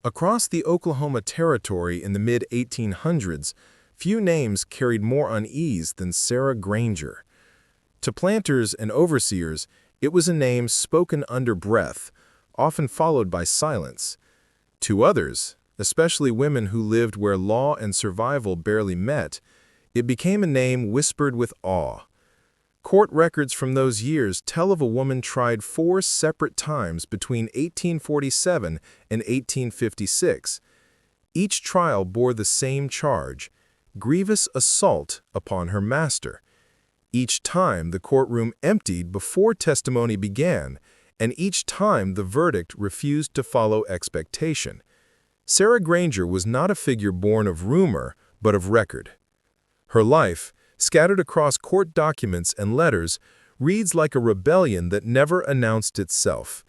Across the Oklahoma Territory in the mid-1800s, few names carried more unease than Sarah Granger. To planters and overseers, it was a name spoken under breath, often followed by silence. To others, especially women who lived where law and survival barely met, it became a name whispered with awe. Court records from those years tell of a woman tried 4 separate times between 1847 and 1856. Each trial bore the same charge: grievous assault upon her master. Each time the courtroom emptied before testimony began, and each time the verdict refused to follow expectation. Sarah Granger was not a figure born of rumor, but of record. Her life, scattered across court documents and letters, reads like a rebellion that never announced itself.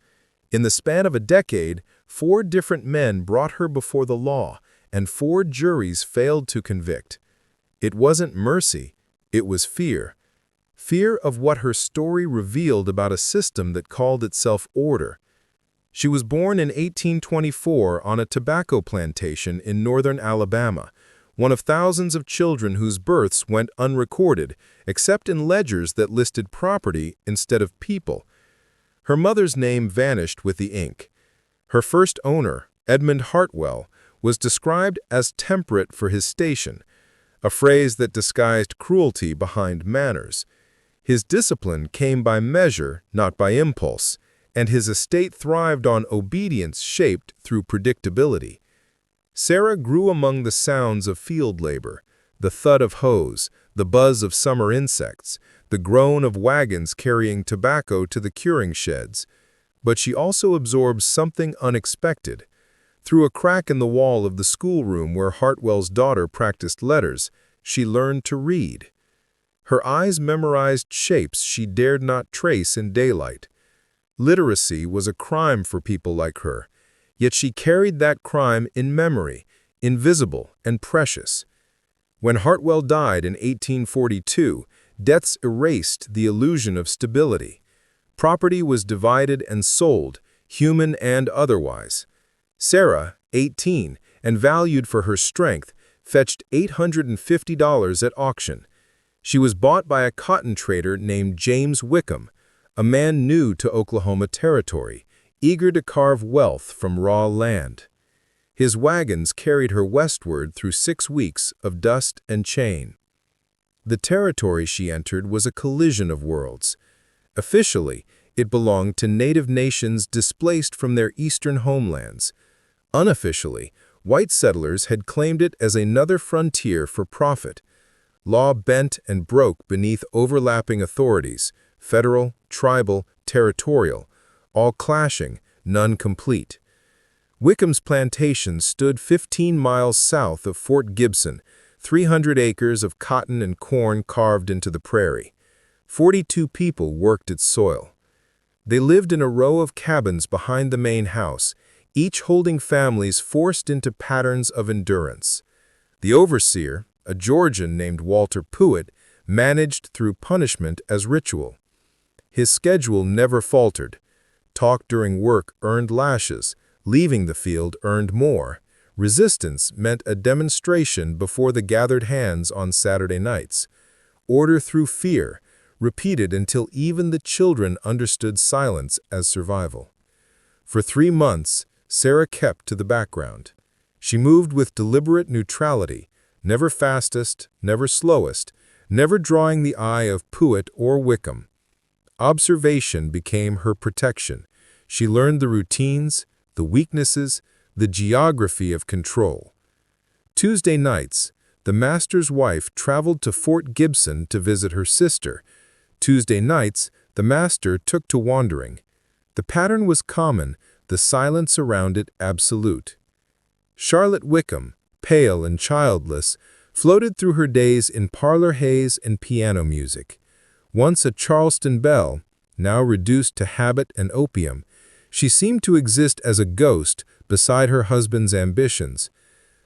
In the span of a decade, 4 different men brought her before the law, and 4 juries failed to convict. It wasn't mercy, it was fear. Fear of what her story revealed about a system that called itself order. She was born in 1824 on a tobacco plantation in northern Alabama, one of thousands of children whose births went unrecorded, except in ledgers that listed property instead of people. Her mother's name vanished with the ink. Her first owner, Edmund Hartwell, was described as temperate for his station, a phrase that disguised cruelty behind manners. His discipline came by measure, not by impulse, and his estate thrived on obedience shaped through predictability. Sarah grew among the sounds of field labor, the thud of hoes, the buzz of summer insects, the groan of wagons carrying tobacco to the curing sheds. But she also absorbed something unexpected. Through a crack in the wall of the schoolroom where Hartwell's daughter practiced letters, she learned to read. Her eyes memorized shapes she dared not trace in daylight. Literacy was a crime for people like her, yet she carried that crime in memory, invisible and precious. When Hartwell died in 1842, deaths erased the illusion of stability. Property was divided and sold, human and otherwise. Sarah, 18, and valued for her strength, fetched $850 at auction. She was bought by a cotton trader named James Wickham, a man new to Oklahoma Territory, eager to carve wealth from raw land. His wagons carried her westward through 6 weeks of dust and chain. The territory she entered was a collision of worlds. Officially, it belonged to native nations displaced from their eastern homelands. Unofficially, white settlers had claimed it as another frontier for profit. Law bent and broke beneath overlapping authorities, federal, tribal, territorial, all clashing, none complete. Wickham's plantation stood 15 miles south of Fort Gibson, 300 acres of cotton and corn carved into the prairie. 42 people worked its soil. They lived in a row of cabins behind the main house, each holding families forced into patterns of endurance. The overseer, a Georgian named Walter Puett, managed through punishment as ritual. His schedule never faltered. Talk during work earned lashes, leaving the field earned more. Resistance meant a demonstration before the gathered hands on Saturday nights. Order through fear, repeated until even the children understood silence as survival. For 3 months, Sarah kept to the background. She moved with deliberate neutrality, never fastest, never slowest, never drawing the eye of Puett or Wickham. Observation became her protection. She learned the routines, the weaknesses, the geography of control. Tuesday nights, the master's wife traveled to Fort Gibson to visit her sister. Tuesday nights, the master took to wandering. The pattern was common, the silence around it absolute. Charlotte Wickham, pale and childless, floated through her days in parlor haze and piano music. Once a Charleston belle, now reduced to habit and opium, she seemed to exist as a ghost beside her husband's ambitions.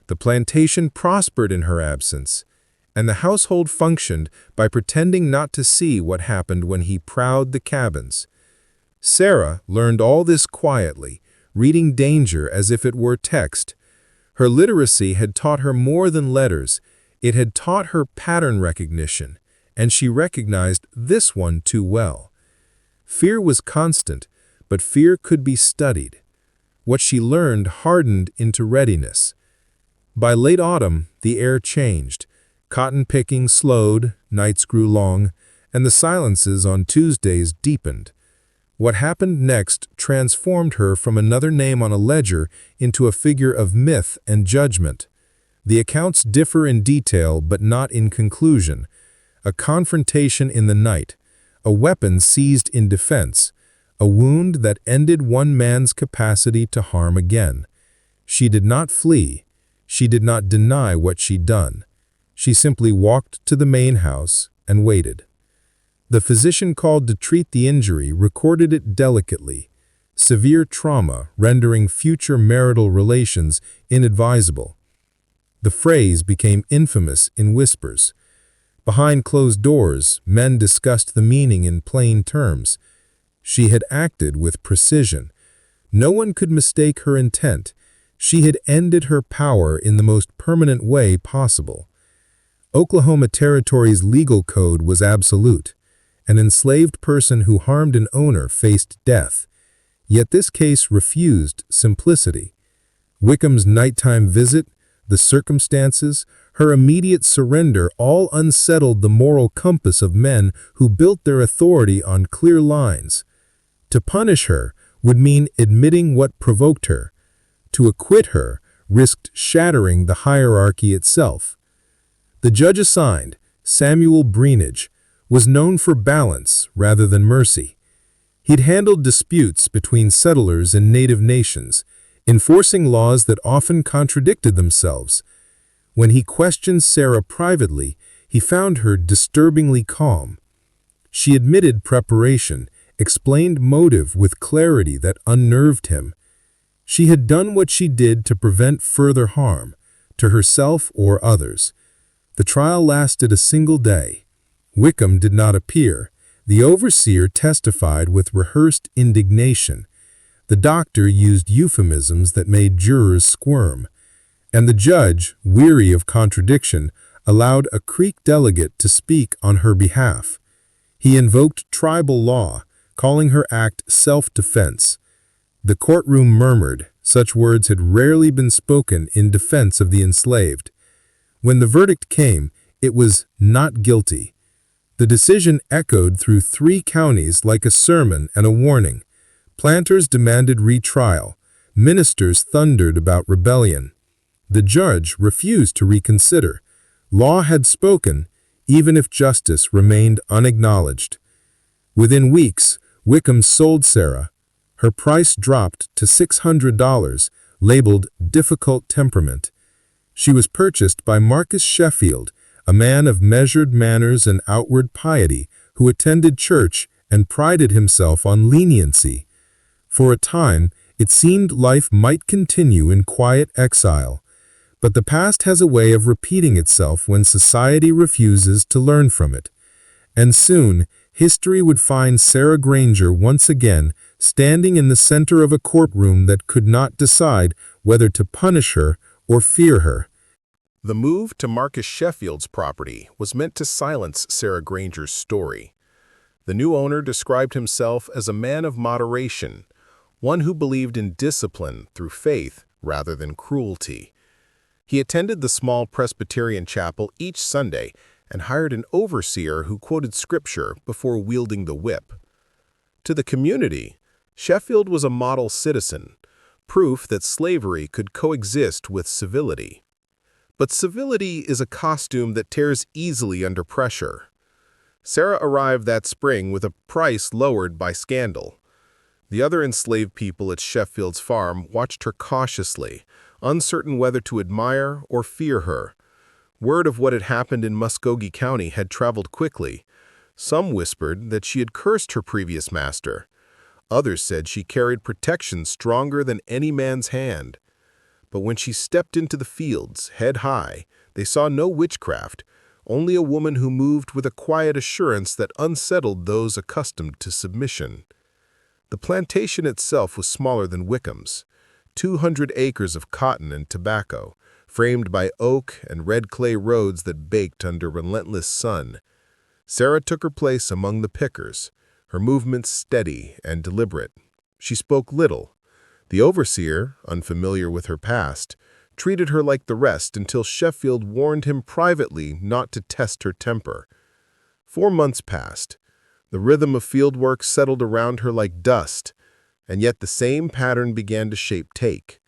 The plantation prospered in her absence, and the household functioned by pretending not to see what happened when he prowled the cabins. Sarah learned all this quietly, reading danger as if it were text. Her literacy had taught her more than letters. It had taught her pattern recognition, and she recognized this one too well. Fear was constant, but fear could be studied. What she learned hardened into readiness. By late autumn, the air changed. Cotton picking slowed, nights grew long, and the silences on Tuesdays deepened. What happened next transformed her from another name on a ledger into a figure of myth and judgment. The accounts differ in detail but not in conclusion. A confrontation in the night, a weapon seized in defense, a wound that ended one man's capacity to harm again. She did not flee. She did not deny what she'd done. She simply walked to the main house and waited. The physician called to treat the injury recorded it delicately, severe trauma rendering future marital relations inadvisable. The phrase became infamous in whispers. Behind closed doors, men discussed the meaning in plain terms. She had acted with precision. No one could mistake her intent. She had ended her power in the most permanent way possible. Oklahoma Territory's legal code was absolute. An enslaved person who harmed an owner faced death. Yet this case refused simplicity. Wickham's nighttime visit, the circumstances, her immediate surrender all unsettled the moral compass of men who built their authority on clear lines. To punish her would mean admitting what provoked her. To acquit her risked shattering the hierarchy itself. The judge assigned, Samuel Breenage, was known for balance rather than mercy. He'd handled disputes between settlers and native nations, enforcing laws that often contradicted themselves. When he questioned Sarah privately, he found her disturbingly calm. She admitted preparation, explained motive with clarity that unnerved him. She had done what she did to prevent further harm, to herself or others. The trial lasted a single day. Wickham did not appear. The overseer testified with rehearsed indignation. The doctor used euphemisms that made jurors squirm. And the judge, weary of contradiction, allowed a Creek delegate to speak on her behalf. He invoked tribal law, calling her act self-defense. The courtroom murmured. Such words had rarely been spoken in defense of the enslaved. When the verdict came, it was not guilty. The decision echoed through 3 counties like a sermon and a warning. Planters demanded retrial. Ministers thundered about rebellion. The judge refused to reconsider. Law had spoken, even if justice remained unacknowledged. Within weeks, Wickham sold Sarah. Her price dropped to $600, labeled difficult temperament. She was purchased by Marcus Sheffield, a man of measured manners and outward piety who attended church and prided himself on leniency. For a time, it seemed life might continue in quiet exile. But the past has a way of repeating itself when society refuses to learn from it. And soon, history would find Sarah Granger once again standing in the center of a courtroom that could not decide whether to punish her or fear her. The move to Marcus Sheffield's property was meant to silence Sarah Granger's story. The new owner described himself as a man of moderation, one who believed in discipline through faith rather than cruelty. He attended the small Presbyterian chapel each Sunday and hired an overseer who quoted scripture before wielding the whip. To the community, Sheffield was a model citizen, proof that slavery could coexist with civility. But civility is a costume that tears easily under pressure. Sarah arrived that spring with a price lowered by scandal. The other enslaved people at Sheffield's farm watched her cautiously, uncertain whether to admire or fear her. Word of what had happened in Muskogee County had traveled quickly. Some whispered that she had cursed her previous master. Others said she carried protection stronger than any man's hand. But when she stepped into the fields, head high, they saw no witchcraft, only a woman who moved with a quiet assurance that unsettled those accustomed to submission. The plantation itself was smaller than Wickham's. 200 acres of cotton and tobacco, framed by oak and red clay roads that baked under relentless sun. Sarah took her place among the pickers, her movements steady and deliberate. She spoke little. The overseer, unfamiliar with her past, treated her like the rest until Sheffield warned him privately not to test her temper. 4 months passed. The rhythm of fieldwork settled around her like dust, and yet the same pattern began to shape take.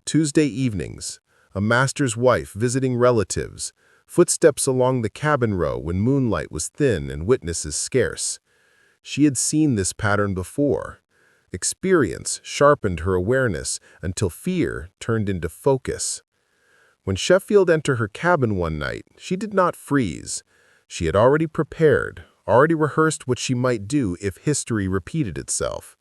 Tuesday evenings, a master's wife visiting relatives, footsteps along the cabin row when moonlight was thin and witnesses scarce. She had seen this pattern before. Experience sharpened her awareness until fear turned into focus. When Sheffield entered her cabin one night, she did not freeze. She had already prepared, already rehearsed what she might do if history repeated itself.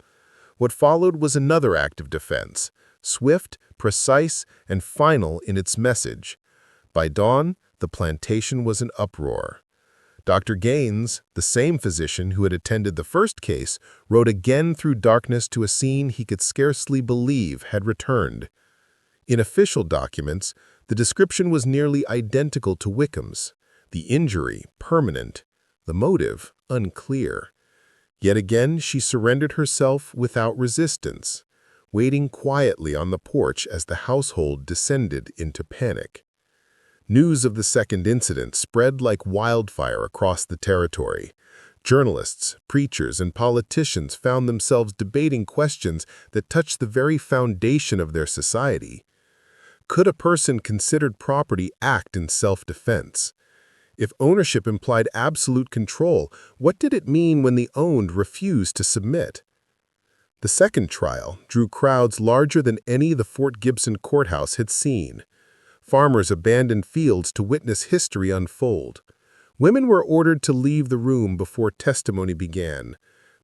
What followed was another act of defense, swift, precise, and final in its message. By dawn, the plantation was in uproar. Dr. Gaines, the same physician who had attended the first case, rode again through darkness to a scene he could scarcely believe had returned. In official documents, the description was nearly identical to Wickham's, the injury permanent, the motive unclear. Yet again she surrendered herself without resistance, waiting quietly on the porch as the household descended into panic. News of the second incident spread like wildfire across the territory. Journalists, preachers, and politicians found themselves debating questions that touched the very foundation of their society. Could a person considered property act in self-defense? If ownership implied absolute control, what did it mean when the owned refused to submit? The second trial drew crowds larger than any the Fort Gibson courthouse had seen. Farmers abandoned fields to witness history unfold. Women were ordered to leave the room before testimony began.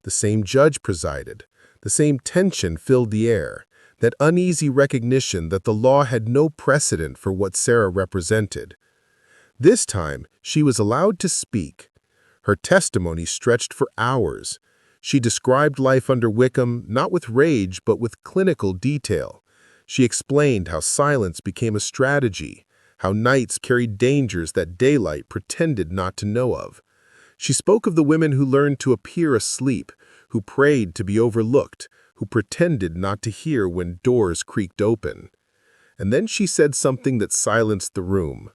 The same judge presided. The same tension filled the air, that uneasy recognition that the law had no precedent for what Sarah represented. This time, she was allowed to speak. Her testimony stretched for hours. She described life under Wickham not with rage but with clinical detail. She explained how silence became a strategy, how nights carried dangers that daylight pretended not to know of. She spoke of the women who learned to appear asleep, who prayed to be overlooked, who pretended not to hear when doors creaked open. And then she said something that silenced the room.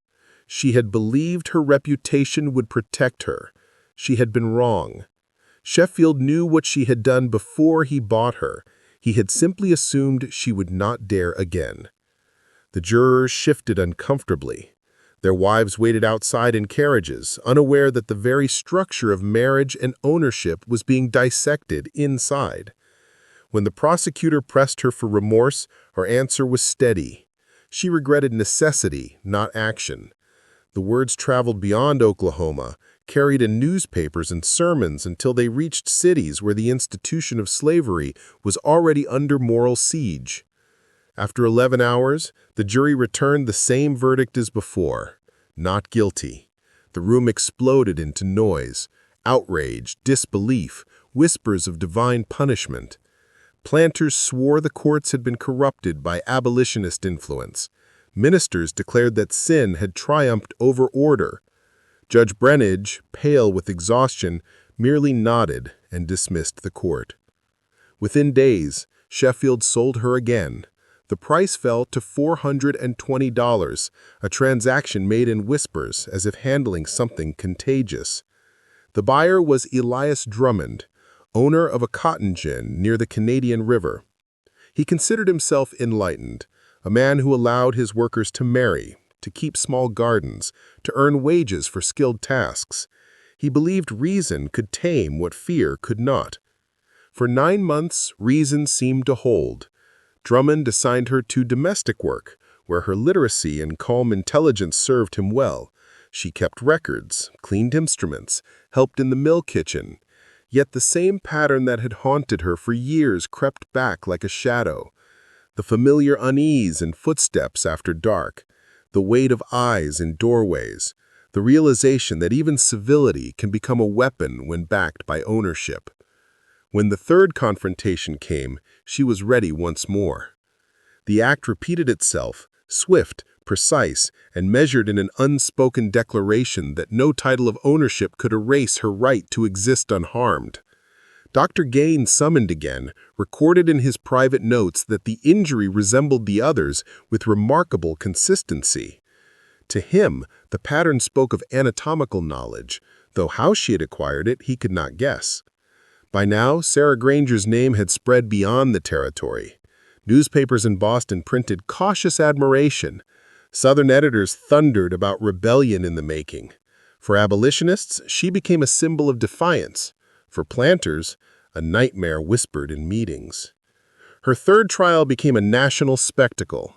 She had believed her reputation would protect her. She had been wrong. Sheffield knew what she had done before he bought her. He had simply assumed she would not dare again. The jurors shifted uncomfortably. Their wives waited outside in carriages, unaware that the very structure of marriage and ownership was being dissected inside. When the prosecutor pressed her for remorse, her answer was steady. She regretted necessity, not action. The words traveled beyond Oklahoma, carried in newspapers and sermons until they reached cities where the institution of slavery was already under moral siege. After 11 hours, the jury returned the same verdict as before: not guilty. The room exploded into noise, outrage, disbelief, whispers of divine punishment. Planters swore the courts had been corrupted by abolitionist influence. Ministers declared that sin had triumphed over order. Judge Brennage, pale with exhaustion, merely nodded and dismissed the court. Within days, Sheffield sold her again. The price fell to $420, a transaction made in whispers as if handling something contagious. The buyer was Elias Drummond, owner of a cotton gin near the Canadian River. He considered himself enlightened, a man who allowed his workers to marry, to keep small gardens, to earn wages for skilled tasks. He believed reason could tame what fear could not. For 9 months, reason seemed to hold. Drummond assigned her to domestic work, where her literacy and calm intelligence served him well. She kept records, cleaned instruments, helped in the mill kitchen. Yet the same pattern that had haunted her for years crept back like a shadow. The familiar unease in footsteps after dark, the weight of eyes in doorways, the realization that even civility can become a weapon when backed by ownership. When the third confrontation came, she was ready once more. The act repeated itself, swift, precise, and measured in an unspoken declaration that no title of ownership could erase her right to exist unharmed. Dr. Gaines summoned again, recorded in his private notes that the injury resembled the others with remarkable consistency. To him, the pattern spoke of anatomical knowledge, though how she had acquired it he could not guess. By now, Sarah Granger's name had spread beyond the territory. Newspapers in Boston printed cautious admiration. Southern editors thundered about rebellion in the making. For abolitionists, she became a symbol of defiance. For planters, a nightmare whispered in meetings. Her third trial became a national spectacle.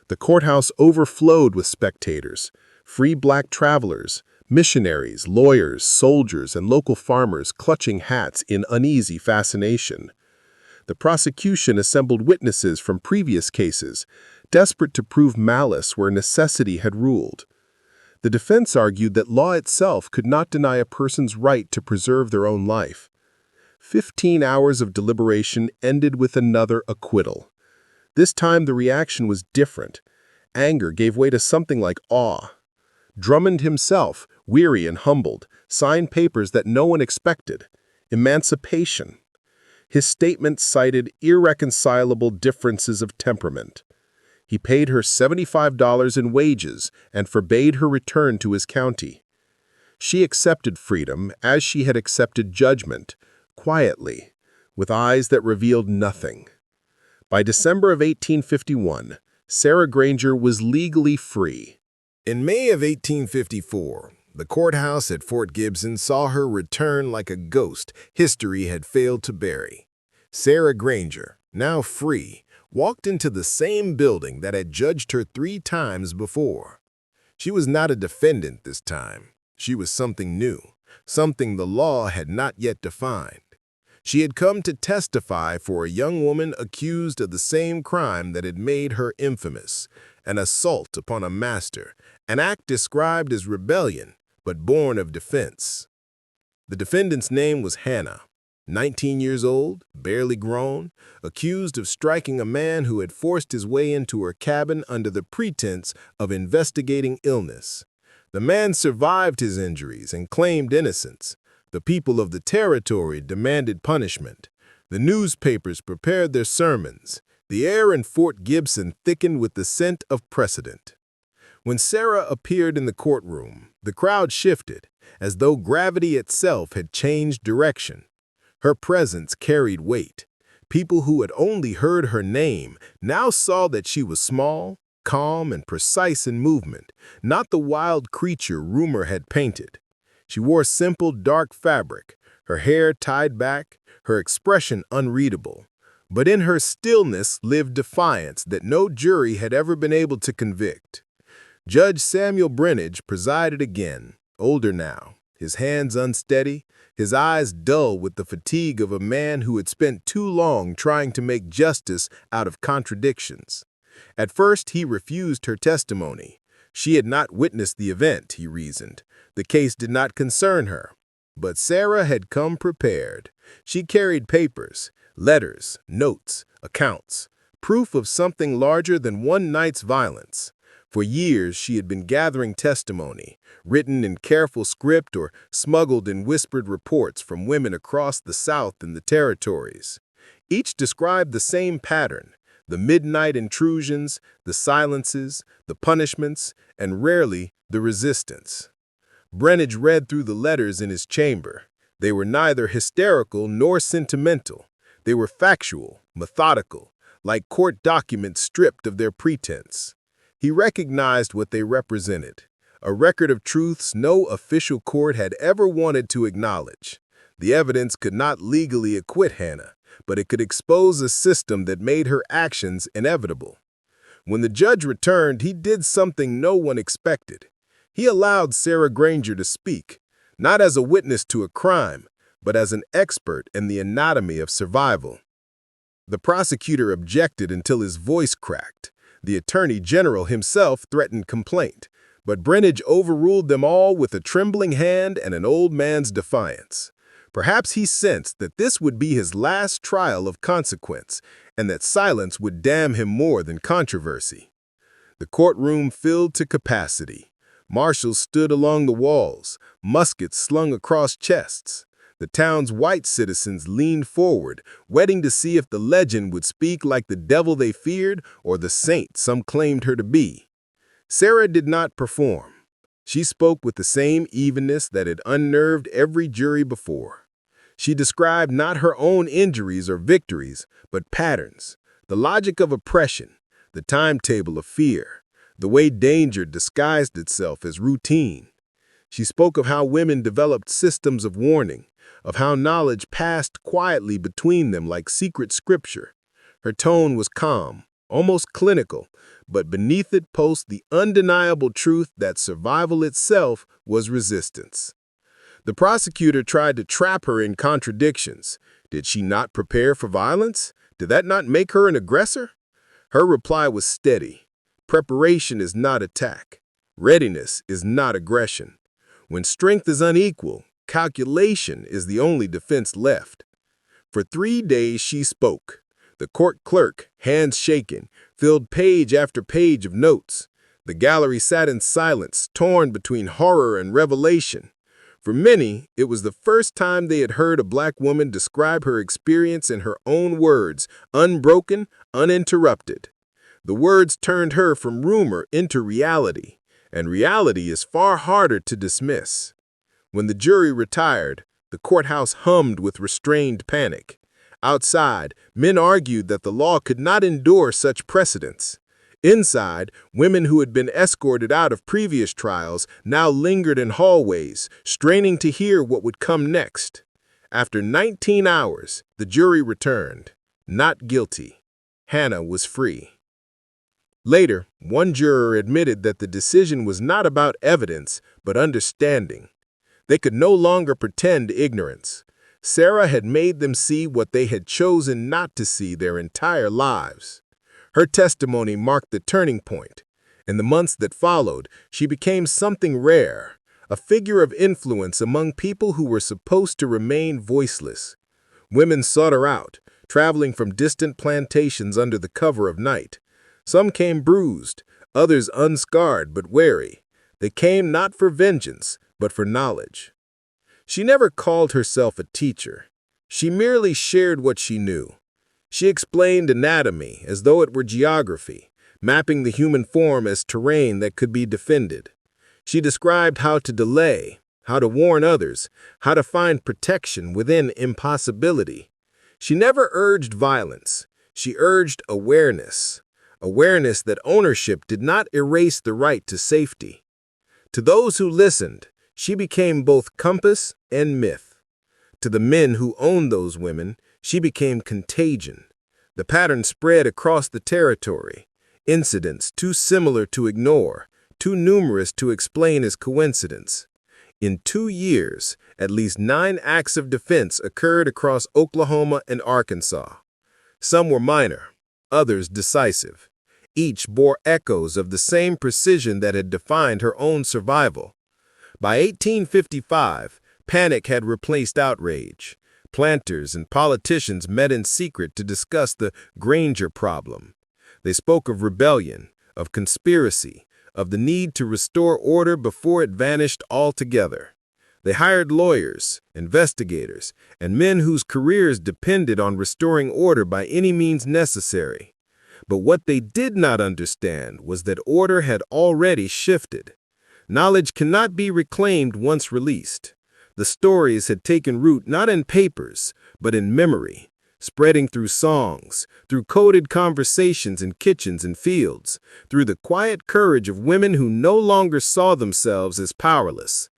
The courthouse overflowed with spectators, free black travelers, missionaries, lawyers, soldiers, and local farmers clutching hats in uneasy fascination. The prosecution assembled witnesses from previous cases, desperate to prove malice where necessity had ruled. The defense argued that law itself could not deny a person's right to preserve their own life. 15 hours of deliberation ended with another acquittal. This time the reaction was different. Anger gave way to something like awe. Drummond himself, weary and humbled, signed papers that no one expected. Emancipation. His statement cited irreconcilable differences of temperament. He paid her $75 in wages and forbade her return to his county. She accepted freedom as she had accepted judgment, quietly, with eyes that revealed nothing. By December of 1851, Sarah Granger was legally free. In May of 1854, the courthouse at Fort Gibson saw her return like a ghost history had failed to bury. Sarah Granger, now free, walked into the same building that had judged her 3 times before. She was not a defendant this time. She was something new, something the law had not yet defined. She had come to testify for a young woman accused of the same crime that had made her infamous, an assault upon a master, an act described as rebellion, but born of defense. The defendant's name was Hannah, 19 years old, barely grown, accused of striking a man who had forced his way into her cabin under the pretense of investigating illness. The man survived his injuries and claimed innocence. The people of the territory demanded punishment. The newspapers prepared their sermons. The air in Fort Gibson thickened with the scent of precedent. When Sarah appeared in the courtroom, the crowd shifted, as though gravity itself had changed direction. Her presence carried weight. People who had only heard her name now saw that she was small, calm, and precise in movement, not the wild creature rumor had painted. She wore simple, dark fabric, her hair tied back, her expression unreadable. But in her stillness lived defiance that no jury had ever been able to convict. Judge Samuel Brenage presided again, older now, his hands unsteady, his eyes dull with the fatigue of a man who had spent too long trying to make justice out of contradictions. At first, he refused her testimony. She had not witnessed the event, he reasoned. The case did not concern her. But Sarah had come prepared. She carried papers, letters, notes, accounts, proof of something larger than one night's violence. For years, she had been gathering testimony, written in careful script or smuggled in whispered reports from women across the South and the territories. Each described the same pattern: the midnight intrusions, the silences, the punishments, and rarely the resistance. Brenage read through the letters in his chamber. They were neither hysterical nor sentimental. They were factual, methodical, like court documents stripped of their pretense. He recognized what they represented, a record of truths no official court had ever wanted to acknowledge. The evidence could not legally acquit Hannah, but it could expose a system that made her actions inevitable. When the judge returned, he did something no one expected. He allowed Sarah Granger to speak, not as a witness to a crime, but as an expert in the anatomy of survival. The prosecutor objected until his voice cracked. The attorney general himself threatened complaint, but Brenage overruled them all with a trembling hand and an old man's defiance. Perhaps he sensed that this would be his last trial of consequence, and that silence would damn him more than controversy. The courtroom filled to capacity. Marshals stood along the walls, muskets slung across chests. The town's white citizens leaned forward, waiting to see if the legend would speak like the devil they feared or the saint some claimed her to be. Sarah did not perform. She spoke with the same evenness that had unnerved every jury before. She described not her own injuries or victories, but patterns, the logic of oppression, the timetable of fear, the way danger disguised itself as routine. She spoke of how women developed systems of warning, of how knowledge passed quietly between them like secret scripture. Her tone was calm, almost clinical, but beneath it pulsed the undeniable truth that survival itself was resistance. The prosecutor tried to trap her in contradictions. Did she not prepare for violence? Did that not make her an aggressor? Her reply was steady. Preparation is not attack. Readiness is not aggression. When strength is unequal, calculation is the only defense left. For 3 days she spoke. The court clerk, hands shaking, filled page after page of notes. The gallery sat in silence, torn between horror and revelation. For many, it was the first time they had heard a black woman describe her experience in her own words, unbroken, uninterrupted. The words turned her from rumor into reality, and reality is far harder to dismiss. When the jury retired, the courthouse hummed with restrained panic. Outside, men argued that the law could not endure such precedents. Inside, women who had been escorted out of previous trials now lingered in hallways, straining to hear what would come next. After 19 hours, the jury returned. Not guilty. Hannah was free. Later, one juror admitted that the decision was not about evidence, but understanding. They could no longer pretend ignorance. Sarah had made them see what they had chosen not to see their entire lives. Her testimony marked the turning point. In the months that followed, she became something rare, a figure of influence among people who were supposed to remain voiceless. Women sought her out, traveling from distant plantations under the cover of night. Some came bruised, others unscarred but wary. They came not for vengeance, but for knowledge. She never called herself a teacher. She merely shared what she knew. She explained anatomy as though it were geography, mapping the human form as terrain that could be defended. She described how to delay, how to warn others, how to find protection within impossibility. She never urged violence. She urged awareness. Awareness that ownership did not erase the right to safety. To those who listened, she became both compass and myth. To the men who owned those women, she became contagion. The pattern spread across the territory. Incidents too similar to ignore, too numerous to explain as coincidence. In 2 years, at least 9 acts of defense occurred across Oklahoma and Arkansas. Some were minor, others decisive. Each bore echoes of the same precision that had defined her own survival. By 1855, panic had replaced outrage. Planters and politicians met in secret to discuss the Granger problem. They spoke of rebellion, of conspiracy, of the need to restore order before it vanished altogether. They hired lawyers, investigators, and men whose careers depended on restoring order by any means necessary. But what they did not understand was that order had already shifted. Knowledge cannot be reclaimed once released. The stories had taken root not in papers, but in memory, spreading through songs, through coded conversations in kitchens and fields, through the quiet courage of women who no longer saw themselves as powerless.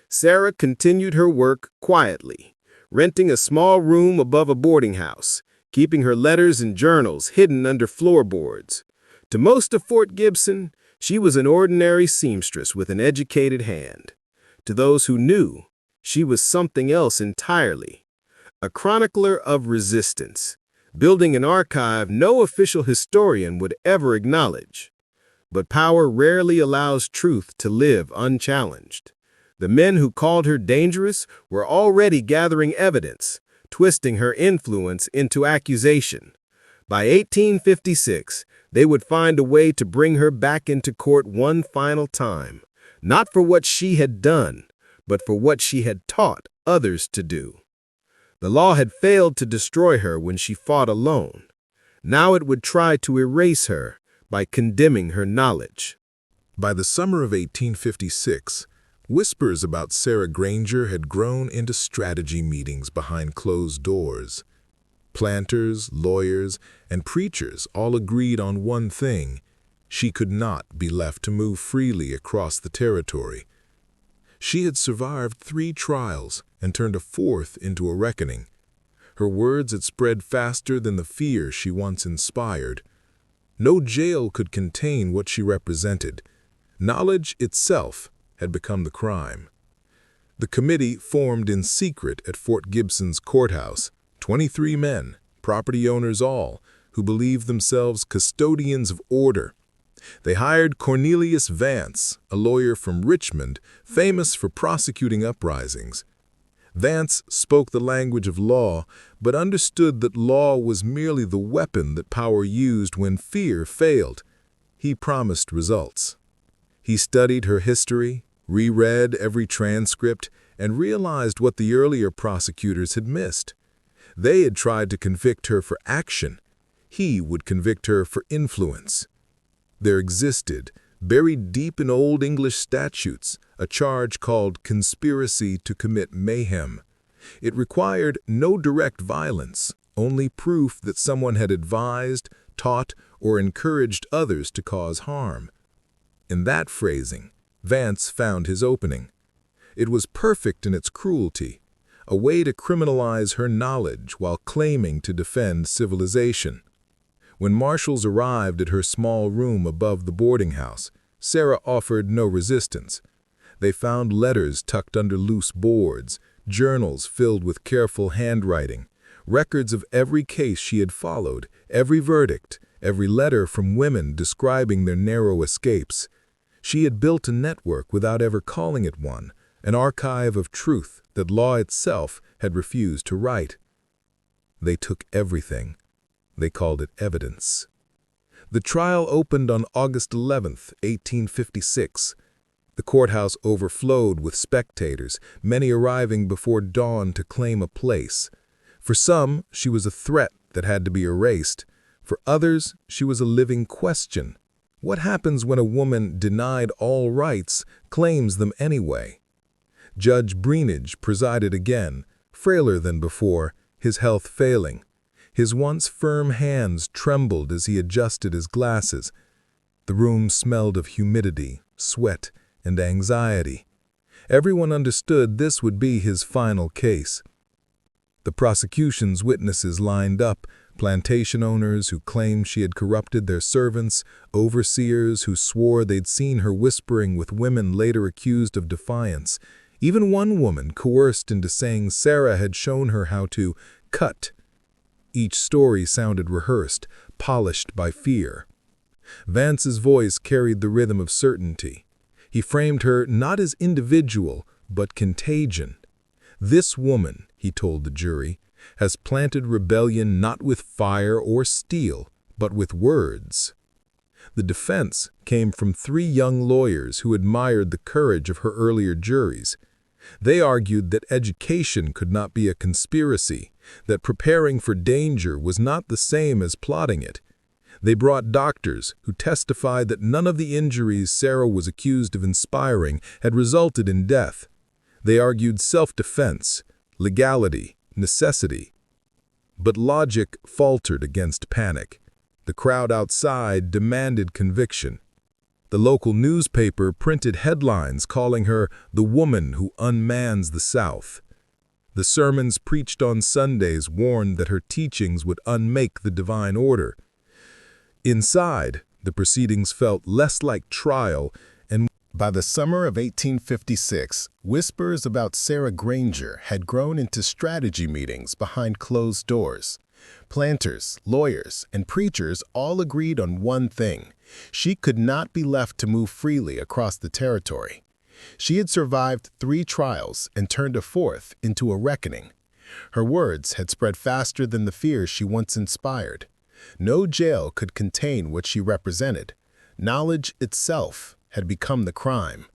Sarah continued her work quietly, renting a small room above a boarding house, keeping her letters and journals hidden under floorboards. To most of Fort Gibson, she was an ordinary seamstress with an educated hand. To those who knew, she was something else entirely. A chronicler of resistance, building an archive no official historian would ever acknowledge. But power rarely allows truth to live unchallenged. The men who called her dangerous were already gathering evidence, twisting her influence into accusation. By 1856, they would find a way to bring her back into court one final time, not for what she had done, but for what she had taught others to do. The law had failed to destroy her when she fought alone. Now it would try to erase her by condemning her knowledge. By the summer of 1856, whispers about Sarah Granger had grown into strategy meetings behind closed doors. Planters, lawyers, and preachers all agreed on one thing: she could not be left to move freely across the territory. She had survived 3 trials and turned a 4th into a reckoning. Her words had spread faster than the fear she once inspired. No jail could contain what she represented. Knowledge itself had become the crime. The committee formed in secret at Fort Gibson's courthouse, 23 men, property owners all, who believed themselves custodians of order. They hired Cornelius Vance, a lawyer from Richmond, famous for prosecuting uprisings. Vance spoke the language of law, but understood that law was merely the weapon that power used when fear failed. He promised results. He studied her history, reread every transcript, and realized what the earlier prosecutors had missed. They had tried to convict her for action. He would convict her for influence. There existed, buried deep in Old English statutes, a charge called conspiracy to commit mayhem. It required no direct violence, only proof that someone had advised, taught, or encouraged others to cause harm. In that phrasing, Vance found his opening. It was perfect in its cruelty, a way to criminalize her knowledge while claiming to defend civilization. When marshals arrived at her small room above the boarding house, Sarah offered no resistance. They found letters tucked under loose boards, journals filled with careful handwriting, records of every case she had followed, every verdict, every letter from women describing their narrow escapes. She had built a network without ever calling it one, an archive of truth that law itself had refused to write. They took everything. They called it evidence. The trial opened on August 11, 1856. The courthouse overflowed with spectators, many arriving before dawn to claim a place. For some, she was a threat that had to be erased. For others, she was a living question. What happens when a woman denied all rights claims them anyway? Judge Breenage presided again, frailer than before, his health failing. His once firm hands trembled as he adjusted his glasses. The room smelled of humidity, sweat, and anxiety. Everyone understood this would be his final case. The prosecution's witnesses lined up, plantation owners who claimed she had corrupted their servants, overseers who swore they'd seen her whispering with women later accused of defiance. Even one woman coerced into saying Sarah had shown her how to cut. Each story sounded rehearsed, polished by fear. Vance's voice carried the rhythm of certainty. He framed her not as individual, but contagion. This woman, he told the jury, has planted rebellion not with fire or steel, but with words. The defense came from 3 young lawyers who admired the courage of her earlier juries. They argued that education could not be a conspiracy, that preparing for danger was not the same as plotting it. They brought doctors who testified that none of the injuries Sarah was accused of inspiring had resulted in death. They argued self-defense, legality, necessity. But logic faltered against panic. The crowd outside demanded conviction. The local newspaper printed headlines calling her the woman who unmans the South. The sermons preached on Sundays warned that her teachings would unmake the divine order. Inside, the proceedings felt less like trial, and by the summer of 1856, whispers about Sarah Granger had grown into strategy meetings behind closed doors. Planters, lawyers, and preachers all agreed on one thing: she could not be left to move freely across the territory. She had survived 3 trials and turned a 4th into a reckoning. Her words had spread faster than the fears she once inspired. No jail could contain what she represented. Knowledge itself had become the crime.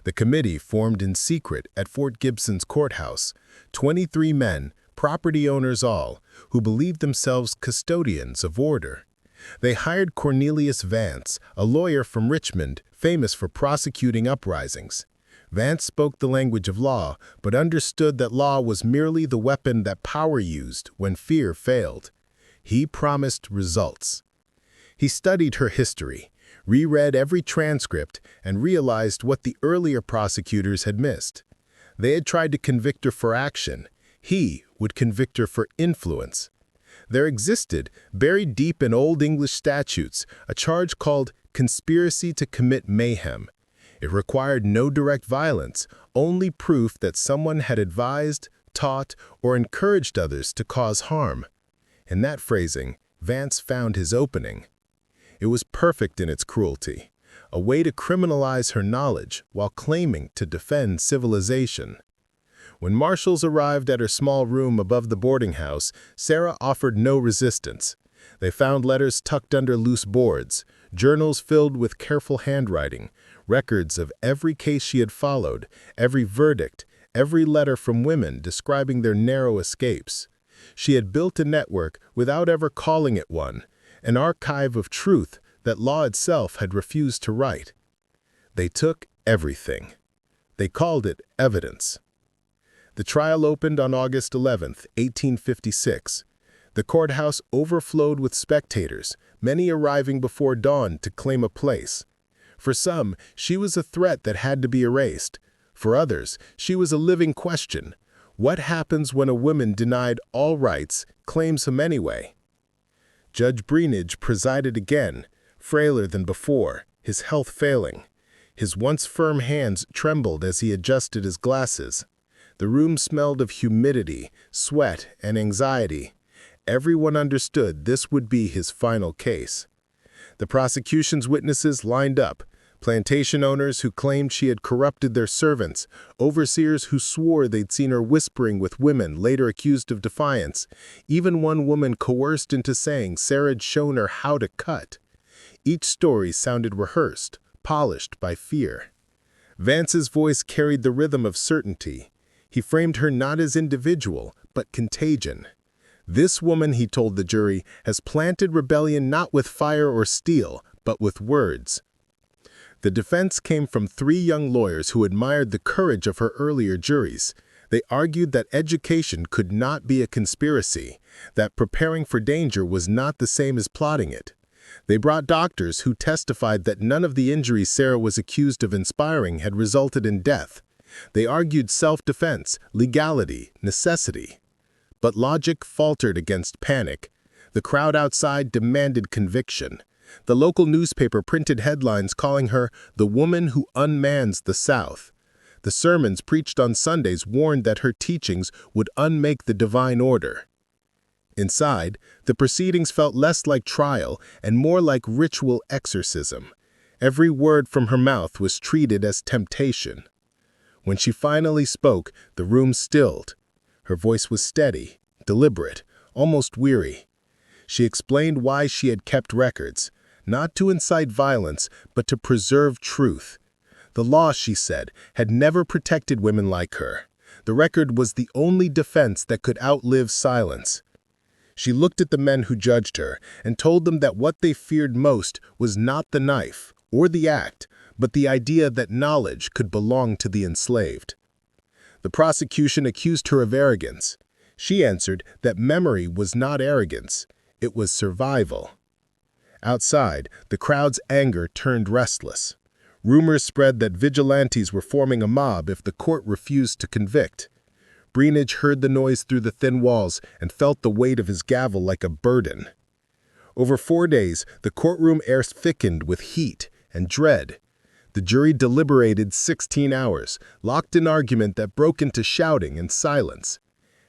The committee formed in secret at Fort Gibson's courthouse, 23 men, property owners all, who believed themselves custodians of order. They hired Cornelius Vance, a lawyer from Richmond, famous for prosecuting uprisings. Vance spoke the language of law, but understood that law was merely the weapon that power used when fear failed. He promised results. He studied her history, reread every transcript, and realized what the earlier prosecutors had missed. They had tried to convict her for action. He would convict her for influence. There existed, buried deep in Old English statutes, a charge called conspiracy to commit mayhem. It required no direct violence, only proof that someone had advised, taught, or encouraged others to cause harm. In that phrasing, Vance found his opening. It was perfect in its cruelty, a way to criminalize her knowledge while claiming to defend civilization. When marshals arrived at her small room above the boarding house, Sarah offered no resistance. They found letters tucked under loose boards, journals filled with careful handwriting, records of every case she had followed, every verdict, every letter from women describing their narrow escapes. She had built a network without ever calling it one, an archive of truth that law itself had refused to write. They took everything. They called it evidence. The trial opened on August 11, 1856. The courthouse overflowed with spectators, many arriving before dawn to claim a place. For some, she was a threat that had to be erased. For others, she was a living question. What happens when a woman denied all rights claims them anyway? Judge Greenidge presided again, frailer than before, his health failing. His once firm hands trembled as he adjusted his glasses. The room smelled of humidity, sweat, and anxiety. Everyone understood this would be his final case. The prosecution's witnesses lined up, plantation owners who claimed she had corrupted their servants, overseers who swore they'd seen her whispering with women later accused of defiance, even one woman coerced into saying Sarah had shown her how to cut. Each story sounded rehearsed, polished by fear. Vance's voice carried the rhythm of certainty. He framed her not as individual, but contagion. This woman, he told the jury, has planted rebellion not with fire or steel, but with words. The defense came from 3 young lawyers who admired the courage of her earlier juries. They argued that education could not be a conspiracy, that preparing for danger was not the same as plotting it. They brought doctors who testified that none of the injuries Sarah was accused of inspiring had resulted in death. They argued self-defense, legality, necessity. But logic faltered against panic. The crowd outside demanded conviction. The local newspaper printed headlines calling her the woman who unmans the South. The sermons preached on Sundays warned that her teachings would unmake the divine order. Inside, the proceedings felt less like trial and more like ritual exorcism. Every word from her mouth was treated as temptation. When she finally spoke, the room stilled. Her voice was steady, deliberate, almost weary. She explained why she had kept records, not to incite violence, but to preserve truth. The law, she said, had never protected women like her. The record was the only defense that could outlive silence. She looked at the men who judged her and told them that what they feared most was not the knife or the act, but the idea that knowledge could belong to the enslaved. The prosecution accused her of arrogance. She answered that memory was not arrogance, it was survival. Outside, the crowd's anger turned restless. Rumors spread that vigilantes were forming a mob if the court refused to convict. Greenidge heard the noise through the thin walls and felt the weight of his gavel like a burden. Over 4 days, the courtroom air thickened with heat and dread. The jury deliberated 16 hours, locked in argument that broke into shouting and silence.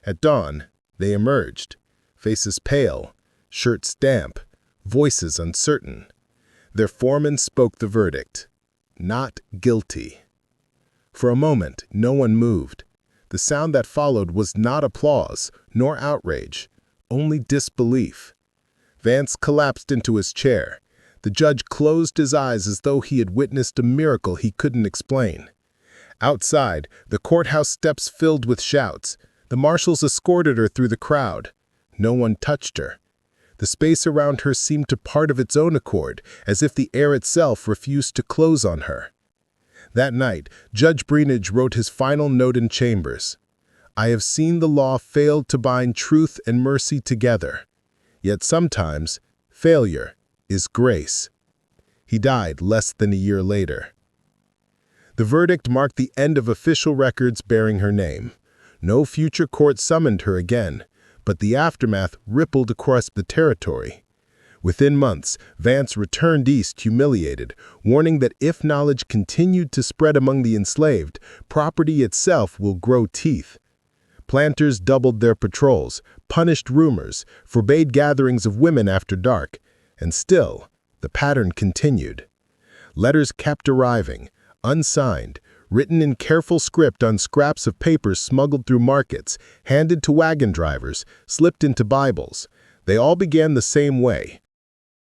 At dawn, they emerged, faces pale, shirts damp, voices uncertain. Their foreman spoke the verdict: not guilty. For a moment, no one moved. The sound that followed was not applause, nor outrage, only disbelief. Vance collapsed into his chair. The judge closed his eyes as though he had witnessed a miracle he couldn't explain. Outside, the courthouse steps filled with shouts. The marshals escorted her through the crowd. No one touched her. The space around her seemed to part of its own accord, as if the air itself refused to close on her. That night, Judge Breenidge wrote his final note in chambers. "I have seen the law fail to bind truth and mercy together. Yet sometimes, failure is grace." He died less than a year later. The verdict marked the end of official records bearing her name. No future court summoned her again, but the aftermath rippled across the territory. Within months, Vance returned east humiliated, warning that if knowledge continued to spread among the enslaved, property itself will grow teeth. Planters doubled their patrols, punished rumors, forbade gatherings of women after dark, and still, the pattern continued. Letters kept arriving, unsigned, written in careful script on scraps of paper smuggled through markets, handed to wagon drivers, slipped into Bibles. They all began the same way: